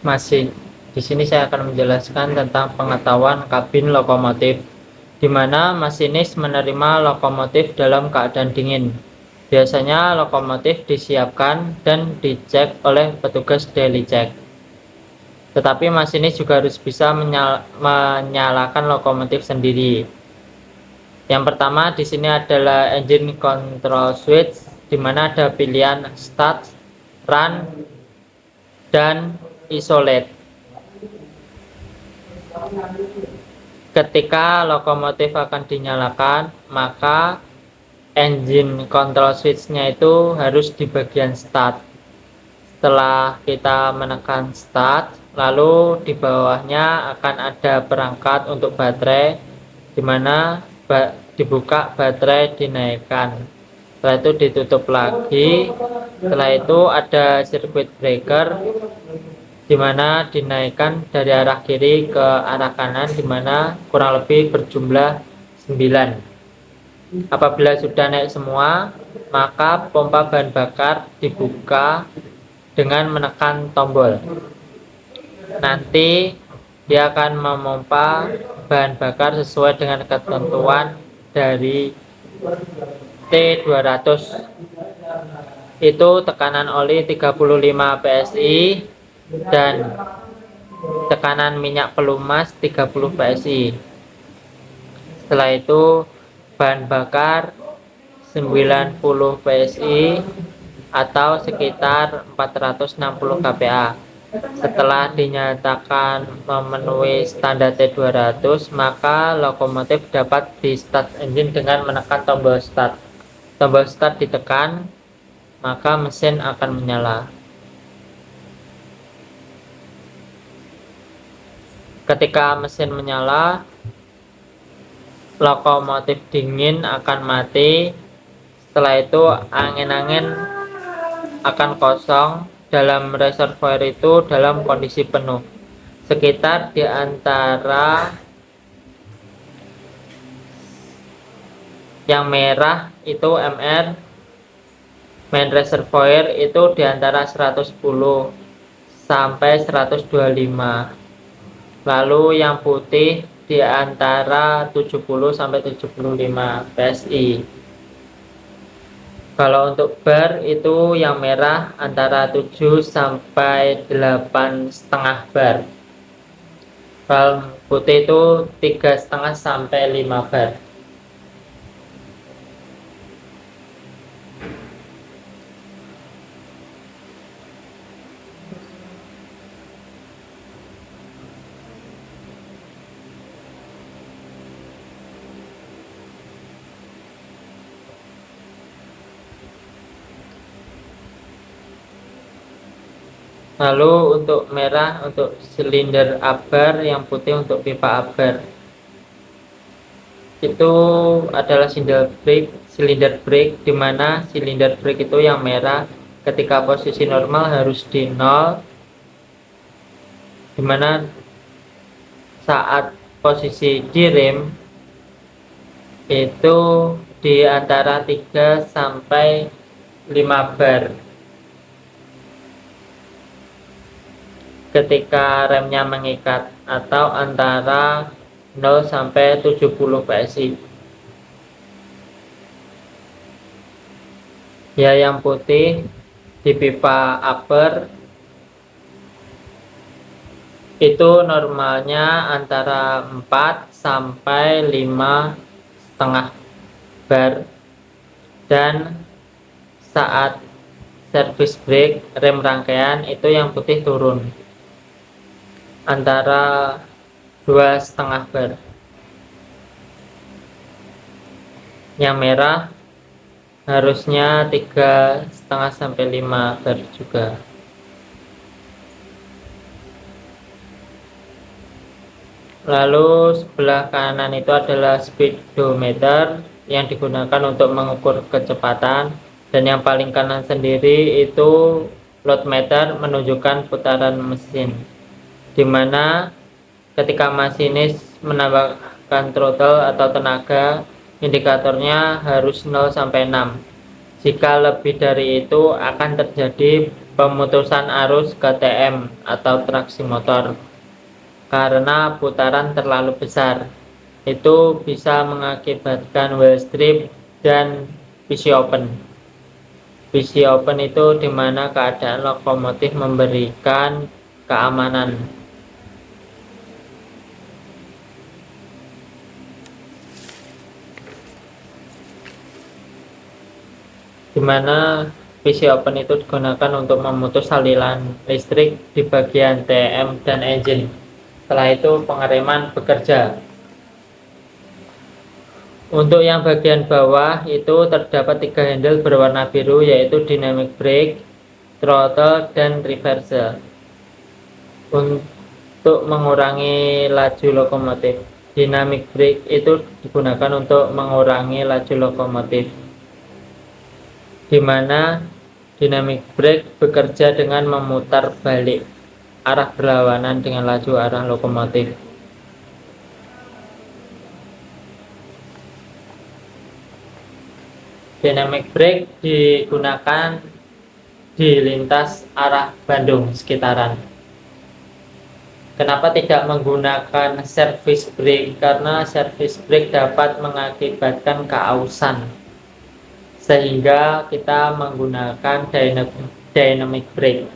Masih di sini saya akan menjelaskan tentang pengetahuan kabin lokomotif, di mana masinis menerima lokomotif dalam keadaan dingin. Biasanya lokomotif disiapkan dan dicek oleh petugas daily check. Tetapi masinis juga harus bisa menyalakan lokomotif sendiri. Yang pertama di sini adalah engine control switch, di mana ada pilihan start, run, dan isolate. Ketika lokomotif akan dinyalakan, maka engine control switch-nya itu harus di bagian start. Setelah kita menekan start, lalu di bawahnya akan ada perangkat untuk baterai, di mana dibuka baterai dinaikkan. Setelah itu ditutup lagi. Setelah itu ada circuit breaker, di mana dinaikkan dari arah kiri ke arah kanan, di mana kurang lebih berjumlah 9. Apabila sudah naik semua, maka pompa bahan bakar dibuka dengan menekan tombol. Nanti dia akan memompa bahan bakar sesuai dengan ketentuan dari T200. Itu tekanan oli 35 PSI dan tekanan minyak pelumas 30 PSI. Setelah itu bahan bakar 90 PSI atau sekitar 460 kPa. Setelah dinyatakan memenuhi standar T200, maka lokomotif dapat di start engine dengan menekan tombol start. Tombol start ditekan, maka mesin akan menyala. Ketika mesin menyala, lokomotif dingin akan mati. Setelah itu angin-angin akan kosong. Dalam reservoir itu dalam kondisi penuh, sekitar di antara yang merah itu MR, main reservoir itu di antara 110 sampai 125. Lalu yang putih di antara 70 sampai 75 PSI. Kalau untuk bar itu yang merah antara 7 sampai 8,5 bar. Kalau putih itu 3,5 sampai 5 bar. Lalu untuk merah untuk silinder abar, yang putih untuk pipa abar. Itu adalah silinder brake, di mana silinder brake itu yang merah ketika posisi normal harus di 0, di mana saat posisi di rem itu di antara 3 sampai 5 bar. Ketika remnya mengikat, atau antara 0 sampai 70 PSI. Ya, yang putih di pipa upper itu normalnya antara 4 sampai 5,5 bar, dan saat service brake rem rangkaian itu yang putih turun antara 2,5 bar. Yang merah harusnya 3,5 sampai 5 bar juga. Lalu sebelah kanan itu adalah speedometer yang digunakan untuk mengukur kecepatan, dan yang paling kanan sendiri itu load meter menunjukkan putaran mesin, di mana ketika masinis menambahkan throttle atau tenaga, indikatornya harus 0 sampai 6. Jika lebih dari itu akan terjadi pemutusan arus KTM atau traksi motor karena putaran terlalu besar. Itu bisa mengakibatkan wheel strip dan PC open. PC open itu dimana keadaan lokomotif memberikan keamanan, dimana PC open itu digunakan untuk memutus aliran listrik di bagian TM dan engine. Setelah itu pengereman bekerja. Untuk yang bagian bawah itu terdapat 3 handle berwarna biru, yaitu dynamic brake, throttle, dan reverse untuk mengurangi laju lokomotif. Dynamic brake itu digunakan untuk mengurangi laju lokomotif, di mana dynamic brake bekerja dengan memutar balik arah berlawanan dengan laju arah lokomotif. Dynamic brake digunakan di lintas arah Bandung sekitaran. Kenapa tidak menggunakan service brake? Karena service brake dapat mengakibatkan keausan, sehingga kita menggunakan dynamic brake,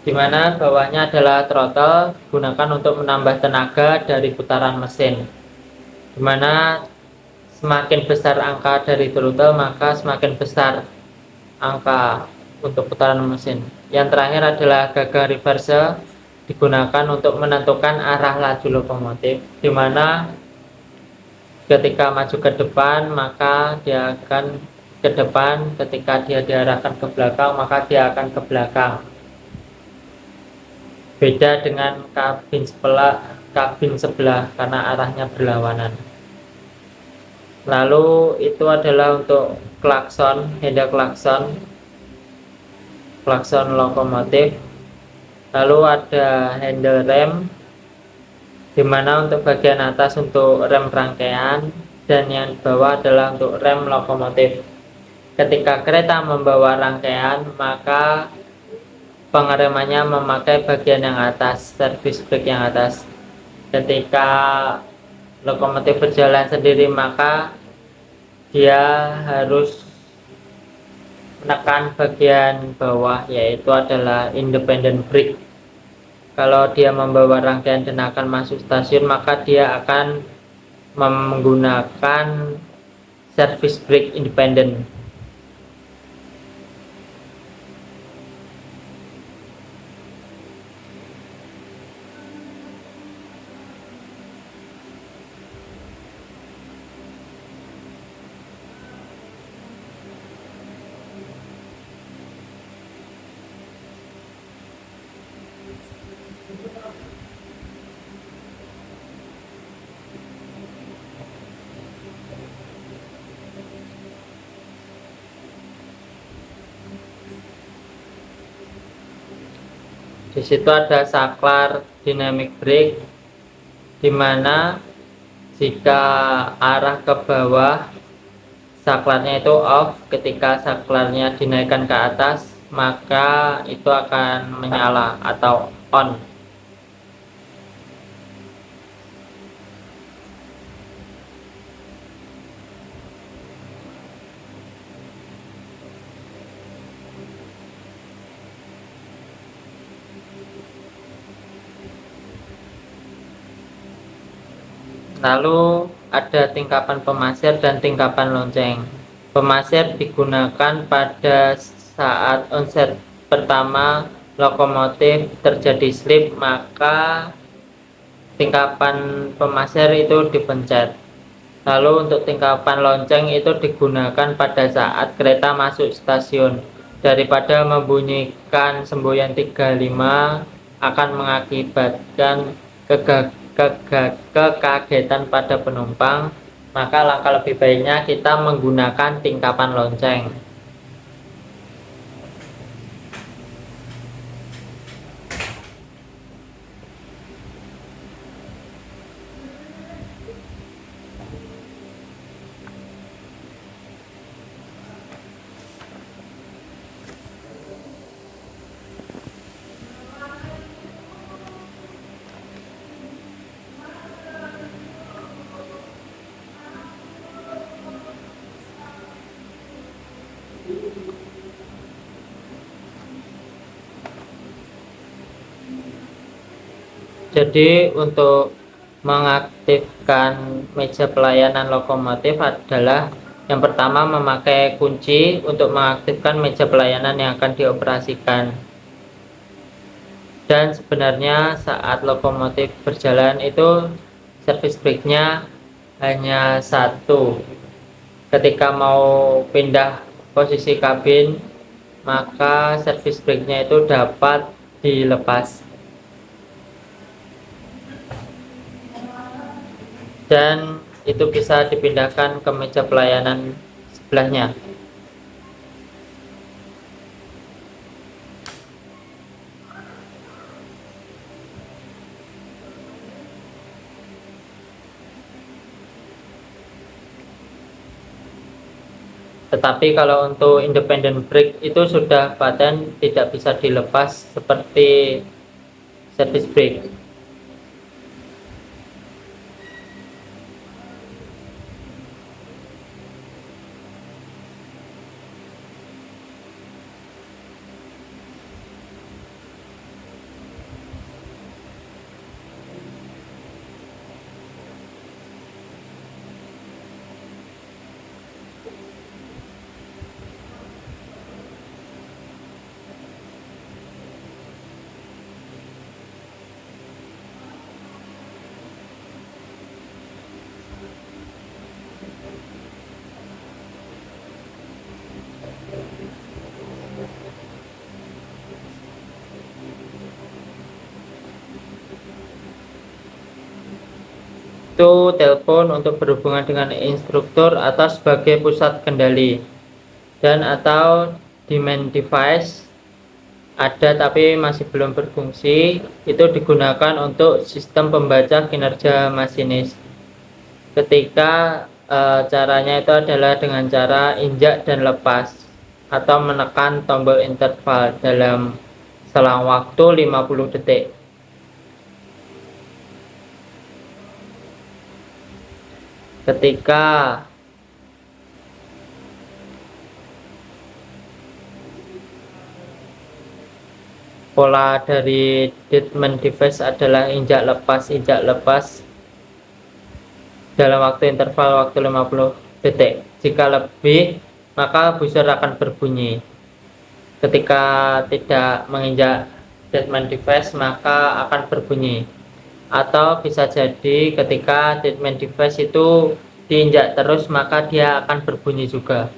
di mana bawahnya adalah throttle, digunakan untuk menambah tenaga dari putaran mesin, di mana semakin besar angka dari throttle maka semakin besar angka untuk putaran mesin. Yang terakhir adalah gagang reverse, digunakan untuk menentukan arah laju lokomotif, di mana ketika maju ke depan maka dia akan ke depan, ketika dia diarahkan ke belakang maka dia akan ke belakang. Beda dengan kabin sebelah karena arahnya berlawanan. Lalu itu adalah untuk klakson, handle klakson lokomotif. Lalu ada handle rem, dimana untuk bagian atas untuk rem rangkaian dan yang di bawah adalah untuk rem lokomotif. Ketika kereta membawa rangkaian maka pengeremannya memakai bagian yang atas, service brake yang atas. Ketika lokomotif berjalan sendiri maka dia harus menekan bagian bawah, yaitu adalah independent brake. Kalau dia membawa rangkaian dan akan masuk stasiun maka dia akan menggunakan service brake independent. Di situ ada saklar dynamic brake, di mana jika arah ke bawah saklarnya itu off, ketika saklarnya dinaikkan ke atas maka itu akan menyala atau on. Lalu ada tingkapan pemasir dan tingkapan lonceng. Pemasir digunakan pada saat onset pertama lokomotif terjadi slip, maka tingkapan pemasir itu dipencet. Lalu untuk tingkapan lonceng itu digunakan pada saat kereta masuk stasiun. Daripada membunyikan semboyan 35 akan mengakibatkan kekagetan pada penumpang, maka langkah lebih baiknya kita menggunakan tingkapan lonceng. Jadi untuk mengaktifkan meja pelayanan lokomotif adalah yang pertama memakai kunci untuk mengaktifkan meja pelayanan yang akan dioperasikan. Dan sebenarnya saat lokomotif berjalan itu service breaknya hanya satu. Ketika mau pindah posisi kabin, maka service breaknya itu dapat dilepas dan itu bisa dipindahkan ke meja pelayanan sebelahnya. Tetapi kalau untuk independent brake itu sudah paten tidak bisa dilepas seperti service brake. Itu telepon untuk berhubungan dengan instruktur atau sebagai pusat kendali, dan atau demand device ada tapi masih belum berfungsi, itu digunakan untuk sistem pembaca kinerja masinis. Ketika caranya itu adalah dengan cara injak dan lepas atau menekan tombol interval dalam selang waktu 50 detik. Ketika pola dari demand device adalah injak lepas dalam waktu interval waktu 50 detik. Jika lebih, maka buzzer akan berbunyi. Ketika tidak menginjak demand device, maka akan berbunyi. Atau bisa jadi ketika demand device itu diinjak terus, maka dia akan berbunyi juga.